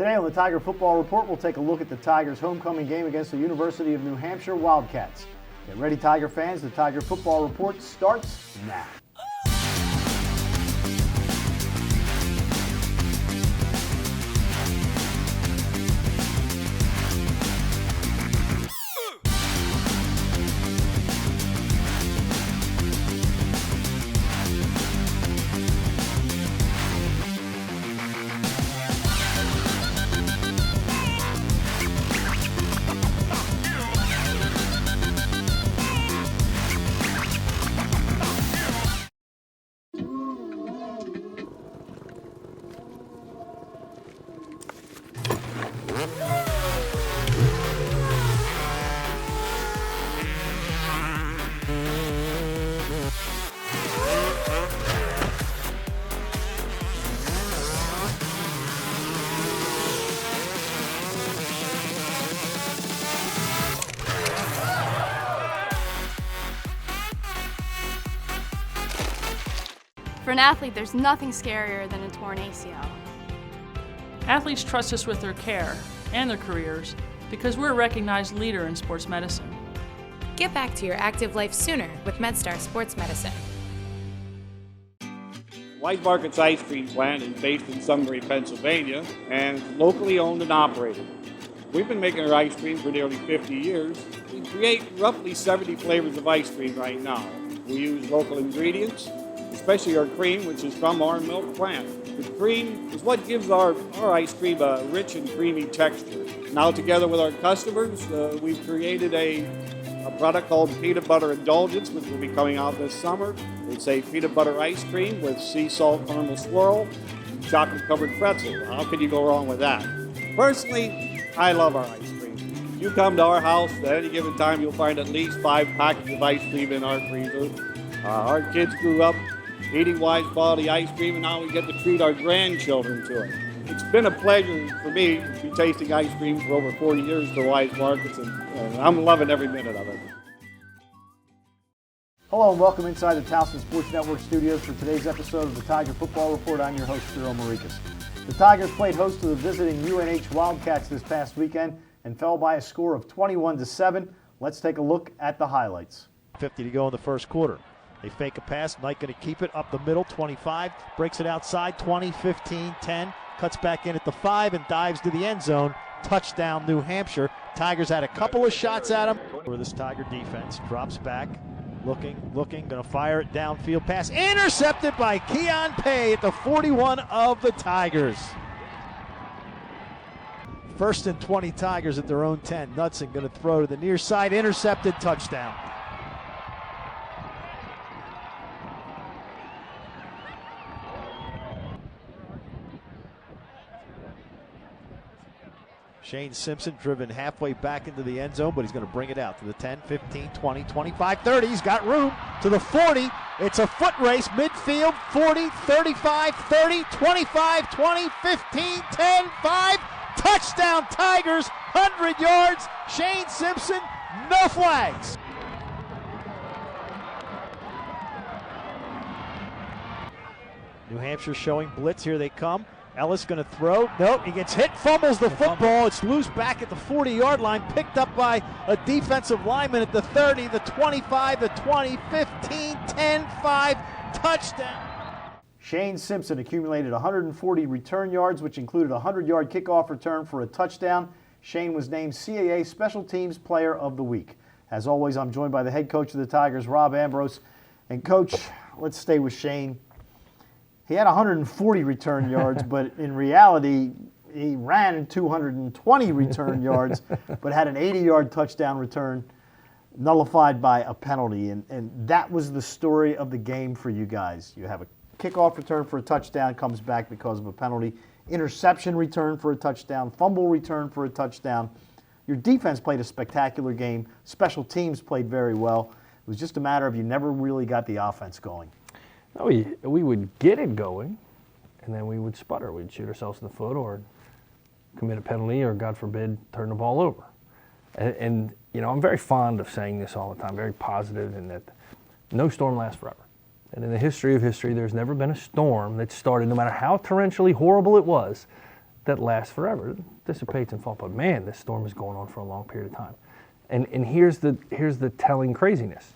Today on the Tiger Football Report, we'll take a look at the Tigers' homecoming game against the University of New Hampshire Wildcats. Get ready, Tiger fans. The Tiger Football Report starts now. For an athlete, there's nothing scarier than a torn ACL. Athletes trust us with their care and their careers because we're a recognized leader in sports medicine. Get back to your active life sooner with MedStar Sports Medicine. White Market's ice cream plant is based in Sunbury, Pennsylvania, and it's locally owned and operated. We've been making our ice cream for nearly 50 years. We create roughly 70 flavors of ice cream right now. We use local ingredients, especially our cream, which is from our milk plant. The cream is what gives our ice cream a rich and creamy texture. Now, together with our customers, we've created a product called Peanut Butter Indulgence, which will be coming out this summer. It's a peanut butter ice cream with sea salt caramel swirl and chocolate-covered pretzel. How can you go wrong with that? Personally, I love our ice cream. If you come to our house at any given time, you'll find at least 5 packets of ice cream in our freezer. Our kids grew up eating Wise quality ice cream, and now we get to treat our grandchildren to it. It's been a pleasure for me to be tasting ice cream for over 40 years to Wise Markets, and I'm loving every minute of it. Hello and welcome inside the Towson Sports Network studios for today's episode of the Tiger Football Report. I'm your host, Spiro Morekas. The Tigers played host to the visiting UNH Wildcats this past weekend and fell by a score of 21-7. Let's take a look at the highlights. 50 to go in the first quarter. They fake a pass. Knight going to keep it up the middle, 25. Breaks it outside, 20, 15, 10. Cuts back in at the 5 and dives to the end zone. Touchdown, New Hampshire. Tigers had a couple of shots at him. For this Tiger defense, drops back, looking, going to fire it downfield pass. Intercepted by Keon Pay at the 41 of the Tigers. First and 20 Tigers at their own 10. Knudsen going to throw to the near side. Intercepted, touchdown. Shane Simpson driven halfway back into the end zone, but he's going to bring it out to the 10, 15, 20, 25, 30. He's got room to the 40. It's a foot race, midfield, 40, 35, 30, 25, 20, 15, 10, 5. Touchdown Tigers, 100 yards. Shane Simpson, no flags. New Hampshire showing blitz. Here they come. Ellis going to throw. Nope, he gets hit, fumbles the football. It's loose back at the 40-yard line, picked up by a defensive lineman at the 30, the 25, the 20, 15, 10, 5, touchdown. Shane Simpson accumulated 140 return yards, which included a 100-yard kickoff return for a touchdown. Shane was named CAA Special Teams Player of the Week. As always, I'm joined by the head coach of the Tigers, Rob Ambrose. And Coach, let's stay with Shane. He had 140 return yards, but in reality, he ran 220 return yards, but had an 80-yard touchdown return nullified by a penalty. And that was the story of the game for you guys. You have a kickoff return for a touchdown, comes back because of a penalty. Interception return for a touchdown. Fumble return for a touchdown. Your defense played a spectacular game. Special teams played very well. It was just a matter of you never really got the offense going. No, we would get it going, and then we would sputter. We'd shoot ourselves in the foot or commit a penalty or, God forbid, turn the ball over. And you know, I'm very fond of saying this all the time, very positive in that no storm lasts forever. And in the history of history, there's never been a storm that started, no matter how torrentially horrible it was, that lasts forever. It dissipates and falls. But man, this storm is going on for a long period of time. And here's the telling craziness.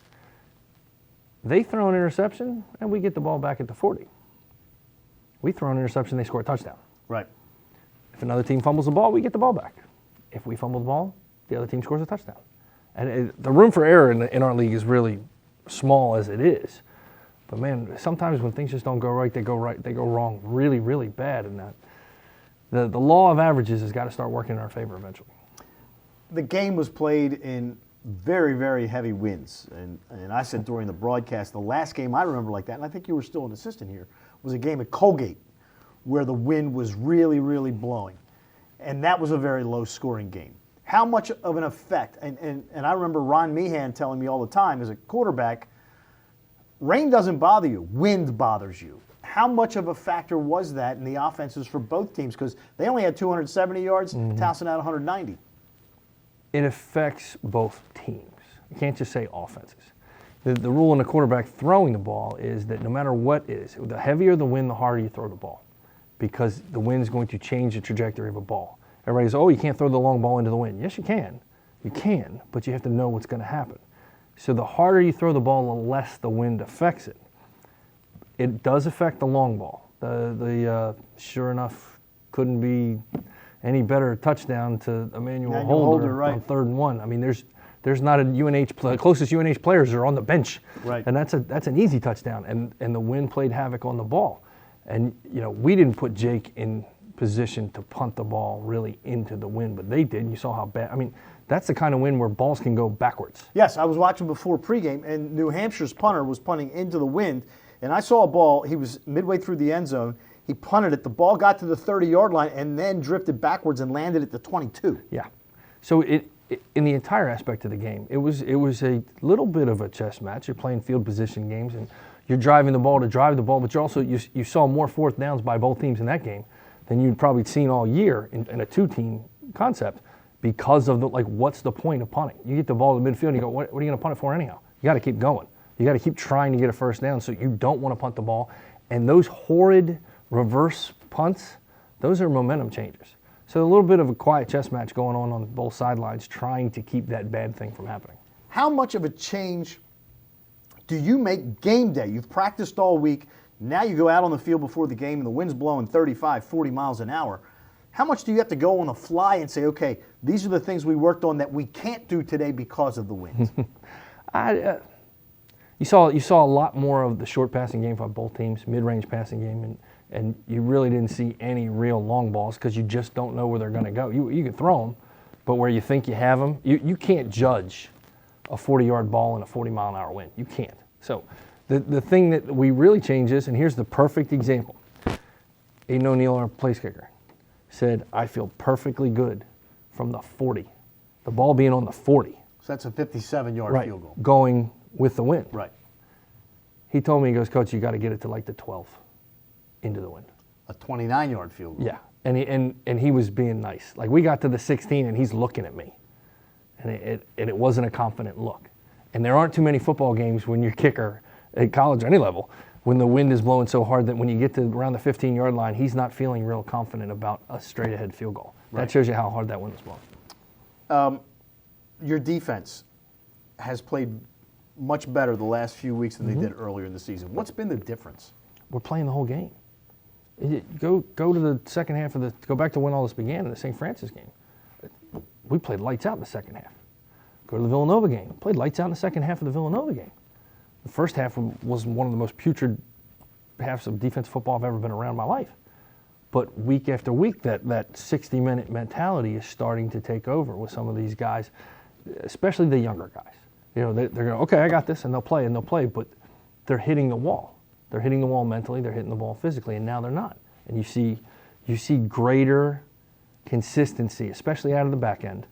They throw an interception, and we get the ball back at the 40. We throw an interception, they score a touchdown. Right. If another team fumbles the ball, we get the ball back. If we fumble the ball, the other team scores a touchdown. And the room for error in our league is really small as it is. But man, sometimes when things just don't go right, they go wrong really, really bad. And the law of averages has got to start working in our favor eventually. The game was played in very, very heavy winds. And I said during the broadcast, the last game I remember like that, and I think you were still an assistant here, was a game at Colgate where the wind was really, really blowing. And that was a very low-scoring game. How much of an effect, and I remember Ron Meehan telling me all the time as a quarterback, rain doesn't bother you, wind bothers you. How much of a factor was that in the offenses for both teams? Because they only had 270 yards, Towson had 190. It affects both teams. You can't just say offenses. The rule in the quarterback throwing the ball is that no matter what it is, the heavier the wind, the harder you throw the ball, because the wind is going to change the trajectory of a ball. Everybody says, oh, you can't throw the long ball into the wind. Yes, you can. You can, but you have to know what's going to happen. So the harder you throw the ball, the less the wind affects it. It does affect the long ball. Sure enough, couldn't be any better touchdown to Emmanuel Holder right. on 3rd and 1. I mean, there's not a UNH play. The closest UNH players are on the bench, right. And that's an easy touchdown. And the wind played havoc on the ball. And we didn't put Jake in position to punt the ball really into the wind, but they did. And you saw how bad. I mean, that's the kind of wind where balls can go backwards. Yes, I was watching before pregame, and New Hampshire's punter was punting into the wind, and I saw a ball. He was midway through the end zone. He punted it. The ball got to the 30-yard line and then drifted backwards and landed at the 22. Yeah. So in the entire aspect of the game, it was a little bit of a chess match. You're playing field position games, and you're driving the ball to drive the ball, but you saw more fourth downs by both teams in that game than you'd probably seen all year in a two-team concept, because of what's the point of punting? You get the ball to the midfield and you go, what are you going to punt it for anyhow? You got to keep going. You got to keep trying to get a first down, so you don't want to punt the ball. And those horrid reverse punts, those are momentum changers. So a little bit of a quiet chess match going on both sidelines, trying to keep that bad thing from happening. How much of a change do you make game day? You've practiced all week. Now you go out on the field before the game and the wind's blowing 35, 40 miles an hour. How much do you have to go on the fly and say, okay, these are the things we worked on that we can't do today because of the wind? You saw a lot more of the short passing game by both teams, mid-range passing game, and you really didn't see any real long balls because you just don't know where they're going to go. You can throw them, but where you think you have them, you can't judge a 40-yard ball in a 40-mile-an-hour wind. You can't. So the thing that we really changed is, and here's the perfect example. Aiden O'Neill, our place kicker, said, I feel perfectly good from the 40. The ball being on the 40. So that's a 57-yard field goal. Going with the wind. Right. He told me, he goes, Coach, you got to get it to the 12 into the wind. A 29-yard field goal. Yeah, and he was being nice. We got to the 16 and he's looking at me. And it wasn't a confident look. And there aren't too many football games when you're kicker at college or any level when the wind is blowing so hard that when you get to around the 15-yard line, he's not feeling real confident about a straight-ahead field goal. Right. That shows you how hard that wind was blowing. Your defense has played much better the last few weeks than they did earlier in the season. What's been the difference? We're playing the whole game. Go to the second half go back to when all this began in the St. Francis game. We played lights out in the second half. Go to the Villanova game. Played lights out in the second half of the Villanova game. The first half was one of the most putrid halves of defensive football I've ever been around in my life. But week after week, that 60-minute mentality is starting to take over with some of these guys, especially the younger guys. They're going, okay, I got this, and they'll play, but they're hitting the wall. They're hitting the wall mentally, they're hitting the ball physically, and now they're not. And you see greater consistency, especially out of the back end,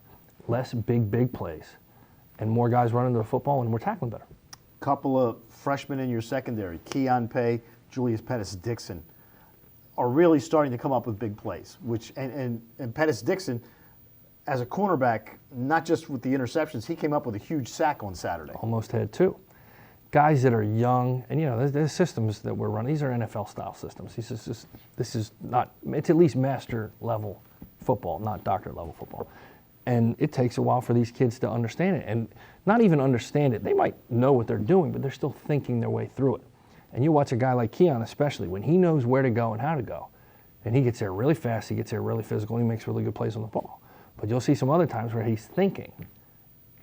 less big plays, and more guys running to the football, and we're tackling better. Couple of freshmen in your secondary, Keon Pay, Julius Pettis-Dixon, are really starting to come up with big plays. And Pettis-Dixon, as a cornerback, not just with the interceptions, he came up with a huge sack on Saturday. Almost had two. guys that are young, and the systems that we're running, these are NFL style systems. This is not, it's at least master level football, not doctor level football. And it takes a while for these kids to understand it, and not even understand it. They might know what they're doing, but they're still thinking their way through it. And you watch a guy like Keon, especially, when he knows where to go and how to go, and he gets there really fast, he gets there really physical, and he makes really good plays on the ball. But you'll see some other times where he's thinking,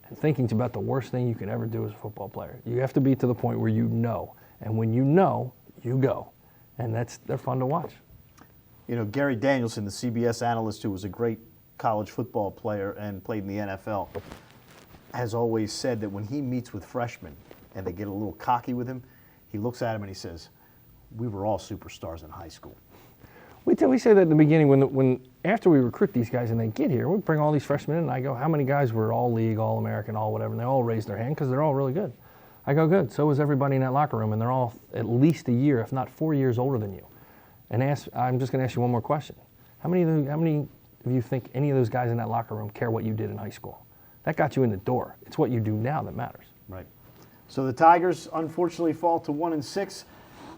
and thinking's about the worst thing you can ever do as a football player. You have to be to the point where you know, and when you know, you go. And they're fun to watch. Gary Danielson, the CBS analyst who was a great college football player and played in the NFL, has always said that when he meets with freshmen and they get a little cocky with him, he looks at him and he says, "We were all superstars in high school." We say that in the beginning when after we recruit these guys and they get here, we bring all these freshmen in and I go, how many guys were all league, all American, all whatever, and they all raise their hand because they're all really good. I go, good. So was everybody in that locker room, and they're all at least a year, if not 4 years older than you. And I'm just going to ask you one more question. How many of you think any of those guys in that locker room care what you did in high school? That got you in the door. It's what you do now that matters. Right. So the Tigers unfortunately fall to 1-6.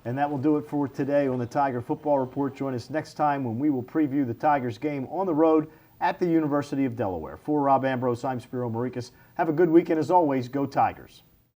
And that will do it for today on the Tiger Football Report. Join us next time when we will preview the Tigers game on the road at the University of Delaware. For Rob Ambrose, I'm Spiro Morekas. Have a good weekend. As always, go Tigers.